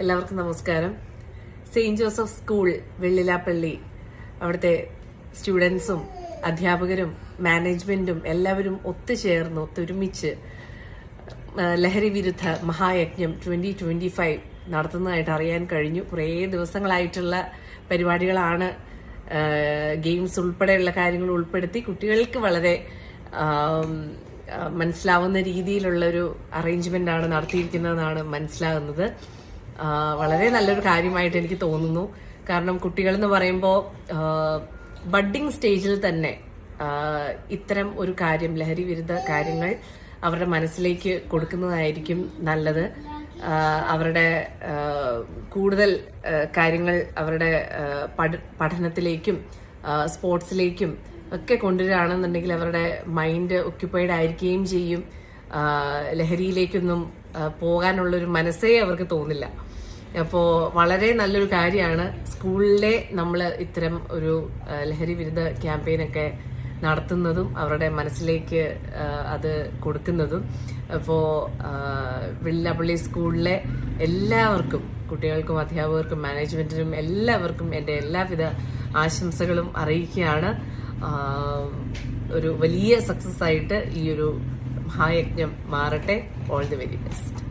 എല്ലാവർക്കും നമസ്കാരം. Saint Joseph school Vellilappally, അവിടുത്തെ സ്റ്റുഡൻസും അധ്യാപകരും മാനേജ്മെന്റും എല്ലാവരും ഒത്തൊരുമിച്ച് ലഹരി വിരുദ്ധ മഹായജ്ഞം 2025 നടത്തുന്നതായിട്ട് അറിയാൻ കഴിഞ്ഞു. കുറേ ദിവസങ്ങളായിട്ടുള്ള പരിപാടികളാണ്. ഗെയിംസ് ഉൾപ്പെടെയുള്ള കാര്യങ്ങൾ ഉൾപ്പെടുത്തി കുട്ടികൾക്ക് വളരെ മനസ്സിലാവുന്ന രീതിയിലുള്ളൊരു അറേഞ്ച്മെന്റ് ആണ് നടത്തിയിരിക്കുന്നതെന്നാണ് മനസ്സിലാകുന്നത്. വളരെ നല്ലൊരു കാര്യമായിട്ട് എനിക്ക് തോന്നുന്നു. കാരണം കുട്ടികൾ എന്ന് പറയുമ്പോൾ ബഡ്ഡിംഗ് സ്റ്റേജിൽ തന്നെ ഇത്തരം ഒരു കാര്യം, ലഹരി വിരുദ്ധ കാര്യങ്ങൾ അവരുടെ മനസ്സിലേക്ക് കൊടുക്കുന്നതായിരിക്കും നല്ലത്. അവരുടെ കൂടുതൽ കാര്യങ്ങൾ അവരുടെ പഠനത്തിലേക്കും സ്പോർട്സിലേക്കും ഒക്കെ കൊണ്ടുവരികയാണെന്നുണ്ടെങ്കിൽ അവരുടെ മൈൻഡ് ഒക്യുപ്പൈഡ് ആയിരിക്കുകയും ചെയ്യും. ലഹരിയിലേക്കൊന്നും പോകാനുള്ളൊരു മനസ്സേ അവർക്ക് തോന്നില്ല. അപ്പോൾ വളരെ നല്ലൊരു കാര്യമാണ് സ്കൂളിലെ നമ്മൾ ഇത്തരം ഒരു ലഹരി വിരുദ്ധ ക്യാമ്പയിനൊക്കെ നടത്തുന്നതും അവരുടെ മനസ്സിലേക്ക് അത് കൊടുക്കുന്നതും. അപ്പോൾ വെള്ളിലാപ്പള്ളി സ്കൂളിലെ എല്ലാവർക്കും, കുട്ടികൾക്കും അധ്യാപകർക്കും മാനേജ്മെന്റിനും എല്ലാവർക്കും എൻ്റെ എല്ലാവിധ ആശംസകളും അറിയിക്കുകയാണ്. ഒരു വലിയ സക്സസ് ആയിട്ട് ഈ ഒരു മഹായജ്ഞം മാറട്ടെ. All the very best.